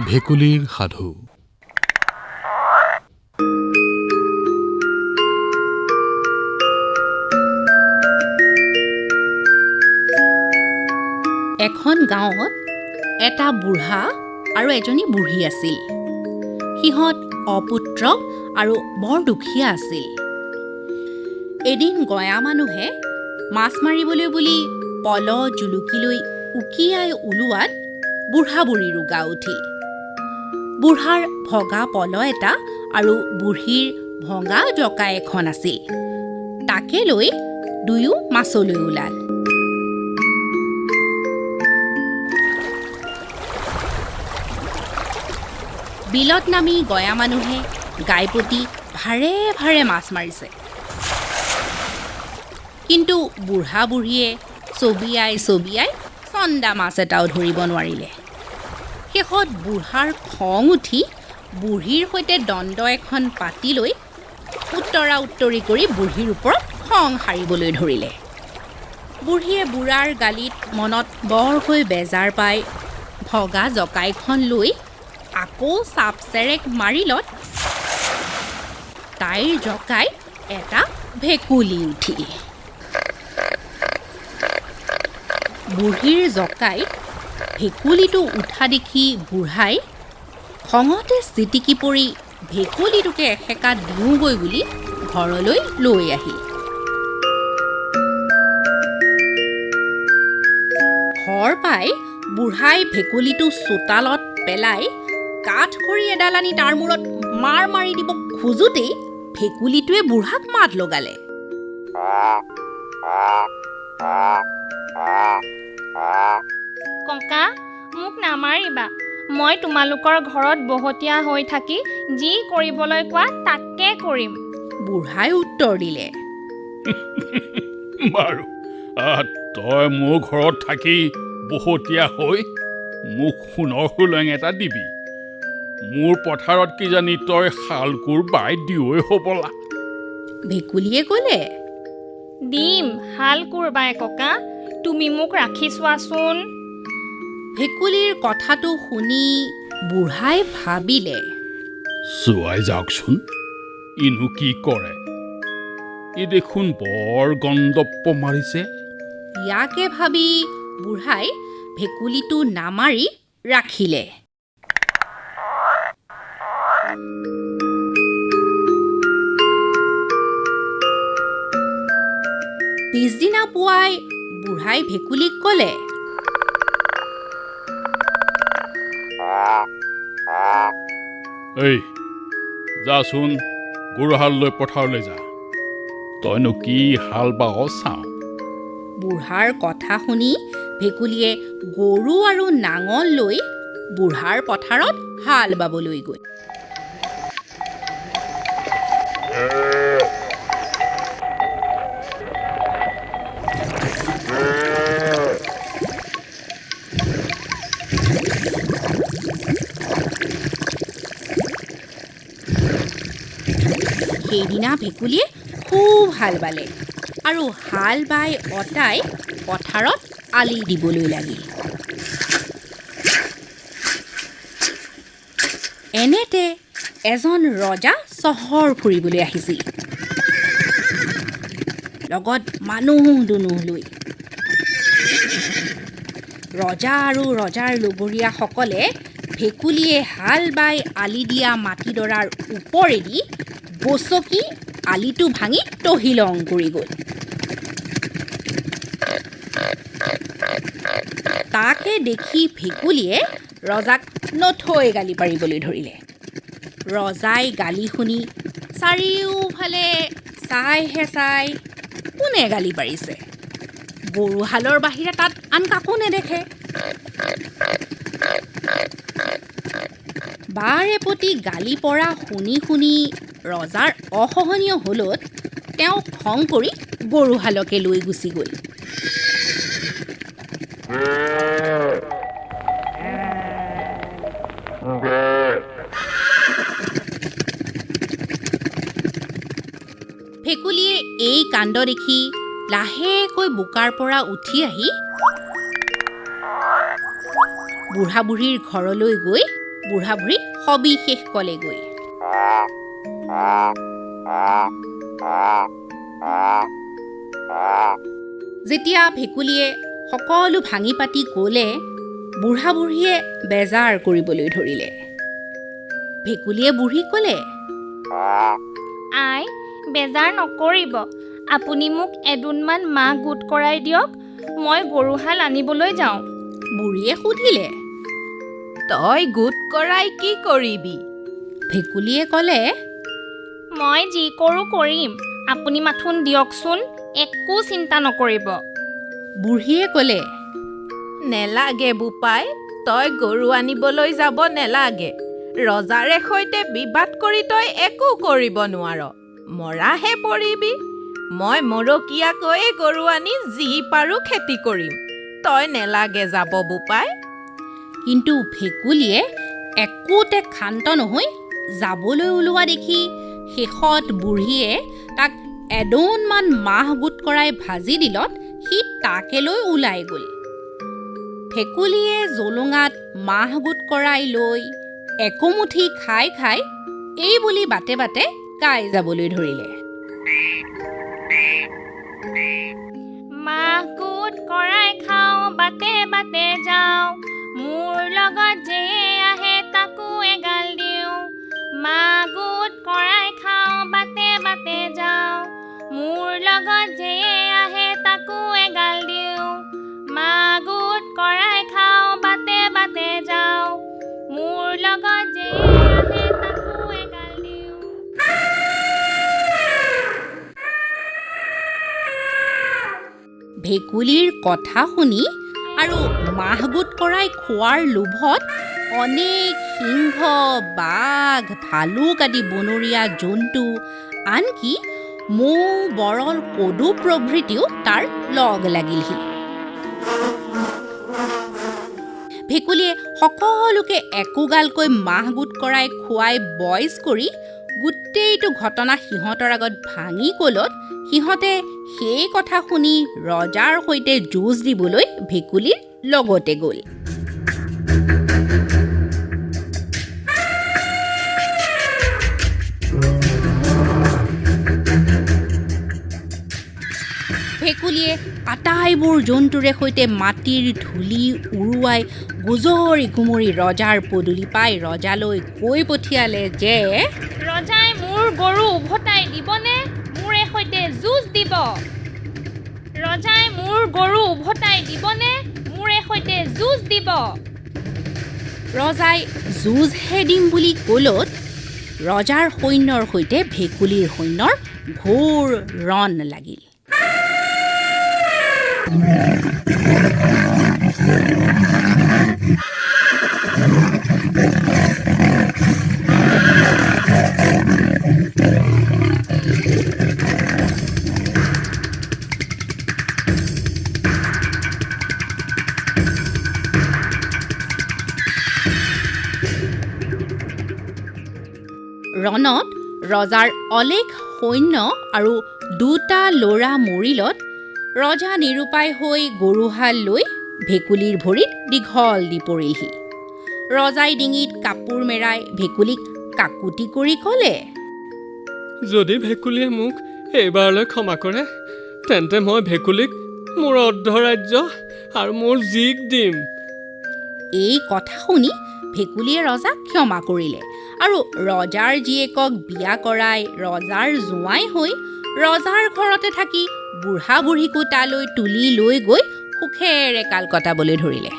ভেকুলীৰ সাধু। এখন গাঁৱত এটা বুঢ়া আৰু এজনী বুঢ়ী আছিল। সিহঁত অপুত্ৰ আৰু বৰ দুখীয়া আছিল। এদিন গঞা মানুহে মাছ মাৰিবলৈ বুলি পল জুলুকি লৈ উকিয়াই ওলোৱাত বুঢ়া বুঢ়ীৰো গা উঠিল। বুঢ়াৰ ভগা পল এটা আৰু বুঢ়ীৰ ভঙা জকা এখন আছিল। তাকে লৈ দুয়ো মাছলৈ ওলাল। বিলত নামি গঞা মানুহে গাইপতি ভাৰে ভাৰে মাছ মাৰিছে। কিন্তু বুঢ়া বুঢ়ীয়ে চবিয়াই চন্দা মাছ এটাও ধৰিব নোৱাৰিলে। শেষত বুঢ়াৰ খং উঠি বুঢ়ীৰ সৈতে দণ্ড এখন পাতি লৈ উত্তৰা উত্তৰি কৰি বুঢ়ীৰ ওপৰত খং সাৰিবলৈ ধৰিলে। বুঢ়ীয়ে বুঢ়াৰ গালিত মনত বৰকৈ বেজাৰ পাই ভগা জকাইখন লৈ আকৌ চাপ চেৰেক মাৰিলত তাইৰ জকাই এটা ভেকুলী উঠিল। বুঢ়ীৰ জকাইত ভেকুলীটো উঠা দেখি বুঢ়াই খঙতে চিটিকি পৰি ভেকুলীটোকে এসেকা দিওঁগৈ বুলি ঘৰলৈ লৈ আহিল। ঘৰ পাই বুঢ়াই ভেকুলীটো চোতালত পেলাই কাঠ খৰি এডাল আনি তাৰ মূৰত মাৰ মাৰি দিব খোজোতেই ভেকুলীটোৱে বুঢ়াক মাত লগালে। ককা, মোক নামাৰিবা। মই তোমালোকৰ ঘৰত বহতীয়া হৈ থাকি যি কৰিবলৈ কোৱা তাকে কৰিম। বুঢ়াই উত্তৰ দিলে, বাৰু তই মোৰ ঘৰত থাকি বহতীয়া হৈ মোক সোণৰ হোলেং এটা দিবি। মোৰ পথাৰত কিজানি তই শাল কোৰ বাই দিৱই হ'বলা। ভেকুলীয়ে ক'লে, দিম শাল কোৰ বাই ককা, তুমি মোক ৰাখি চোৱাচোন। ভেকুলীৰ কথাটো শুনি বুঢ়াই ভাবিলে, চোৱাই যাওকচোন ইনো কি কৰে। ই দেখোন বৰ গণ্ডপ্প মাৰিছে। ইয়াকে ভাবি বুঢ়াই ভেকুলীটো নামাৰি ৰাখিলে। পিছদিনা পুৱাই বুঢ়াই ভেকুলীক ক'লে, এই যাচোন গৰুহাল লৈ পথাৰলৈ যা, তইনো কি হাল বাৱ চাওঁ। বুঢ়াৰ কথা শুনি ভেকুলীয়ে গৰু আৰু নাঙল লৈ বুঢ়াৰ পথাৰত হাল বাবলৈ গ'ল। সেইদিনা ভেকুলীয়ে খুব হাল বালে আৰু হাল বাই অতাই পথাৰত আলি দিবলৈ লাগিল। এনেতে এজন ৰজা চহৰ ফুৰিবলৈ আহিছিল, লগত মানুহ দুনুহ লৈ। ৰজা আৰু ৰজাৰ লগৰীয়াসকলে ভেকুলীয়ে হাল বাই আলি দিয়া মাটিডৰাৰ ওপৰেদি গছকি আলিটো ভাঙি তহিলং কৰি গ'ল। তাকে দেখি ভেকুলীয়ে ৰজাক নথৈ গালি পাৰিবলৈ ধৰিলে। ৰজাই গালি শুনি চাৰিওফালে চাইহে চাই কোনে গালি পাৰিছে। গৰুহালৰ বাহিৰে তাত আন কাকো নেদেখে। বাৰে প্ৰতি গালি পৰা শুনি শুনি ৰজাৰ অসহনীয় হ'লত তেওঁ খং কৰি গৰুহালকে লৈ গুচি গ'ল। ভেকুলীয়ে এই কাণ্ড দেখি লাহেকৈ বোকাৰ পৰা উঠি আহি বুঢ়া বুঢ়ীৰ ঘৰলৈ গৈ বুঢ়া বুঢ়ী সবিশেষ ক'লেগৈ। যেতিয়া ভেকুলীয়ে সকলো ভাঙি পাতি ক'লে, বুঢ়া বুঢ়ীয়ে বেজাৰ কৰিবলৈ ধৰিলে। ভেকুলীয়ে বুঢ়ীক ক'লে, আই, বেজাৰ নকৰিব। আপুনি মোক এদোণমান মাহ গোট কৰাই দিয়ক, মই গৰুহাল আনিবলৈ যাওঁ। বুঢ়ীয়ে সুধিলে, তই গোট কৰাই কি কৰিবি? ভেকুলীয়ে ক'লে, মই যি কৰোঁ কৰিম, আপুনি মাথোন দিয়কচোন, একো চিন্তা নকৰিব। বুঢ়ীয়ে ক'লে, নেলাগে বোপাই, তই গৰু আনিবলৈ যাব নেলাগে। ৰজাৰে সৈতে বিবাদ কৰি তই একো কৰিব নোৱাৰ, মৰাহে পৰিবি। মই মৰকীয়াকৈ গৰু আনি যি পাৰোঁ খেতি কৰিম, তই নেলাগে যাব বোপাই। কিন্তু ভেকুলীয়ে একোতে ক্ষান্ত নহৈ যাবলৈ ওলোৱা দেখি শেষত বুঢ়ীয়ে তাক এদোণমান মাহ গোট কৰাই ভাজি দিলত সি তাকে লৈ ওলাই গ'ল। ভেকুলীয়ে জলুঙাত মাহ গোট কৰাই লৈ একোমুঠি খাই খাই এই বুলি বাটে বাটে গাই যাবলৈ ধৰিলে। মাহ গোট কৰাই খাওঁ, বাটে বাটে যাওঁ, মোৰ লগত যে আহে তাকো এগাল দিওঁ। মাহ গোট কৰাই খাওঁ, বাটে বাটে যাওঁ, মোৰ লগত যে আহে তাকো এগাল দিওঁ। মাহ গোট কৰাই খাওঁ, বাটে বাটে যাওঁ, মোৰ লগত যে আহে তাকো এগাল দিওঁ। ভেকুলীৰ কথা শুনি আৰু মাহ গোট কৰাই খোৱাৰ লোভত অনেক সিংহ, বাঘ, ভালুক আদি বনৰীয়া জন্তু, আনকি মৌ, বৰল, পদু প্ৰভৃতিও তাৰ লগ লাগিলহি। ভেকুলীয়ে সকলোকে একোগালকৈ মাহ গোট কৰাই খুৱাই বইজ কৰি গোটেইটো ঘটনা সিহঁতৰ আগত ভাঙি ক'লত সিহঁতে সেই কথা শুনি ৰজাৰ সৈতে যুঁজ দিবলৈ ভেকুলীৰ লগতে গ'ল। ভেকুলীয়ে আটাইবোৰ জন্তুৰে সৈতে মাটিৰ ধূলি উৰুৱাই গুজৰি গুমৰি ৰজাৰ পদূলি পাই ৰজালৈ কৈ পঠিয়ালে যে, ৰজাই মোৰ গৰু উভতাই দিবনে মোৰে সৈতে যুঁজ দিব? ৰজাই মোৰ গৰু উভতাই দিবনে মোৰে সৈতে যুঁজ দিব? ৰজাই যুঁজহে দিম বুলি ক'লত ৰজাৰ সৈন্যৰ সৈতে ভেকুলীৰ সৈন্যৰ ঘোৰ ৰণ লাগিল। ৰণত ৰজাৰ অলেখ সৈন্য আৰু দুটা ল'ৰা মৰিলত ৰজা নিৰুপায় হৈ গৰুহাল লৈ ভেকুলীৰ ভৰিত দীঘল দি পৰিলহি। ৰজাই ডিঙিত কাপোৰ মেৰাই ভেকুলীক কাকুতি কৰি ক'লে, যদি ভেকুলীয়ে মোক এইবাৰলৈ ক্ষমা কৰে, তেন্তে মই ভেকুলীক মোৰ অৰ্ধৰাজ্য আৰু মোৰ জীক দিম। এই কথা শুনি ভেকুলীয়ে ৰজাক ক্ষমা কৰিলে আৰু ৰজাৰ জীয়েকক বিয়া কৰাই ৰজাৰ জোঁৱাই হৈ ৰজাৰ ঘৰতে থাকি বুঢ়া বুঢ়ীকো তালৈ তুলি লৈ গৈ সুখেৰে কাল কটাবলৈ ধৰিলে।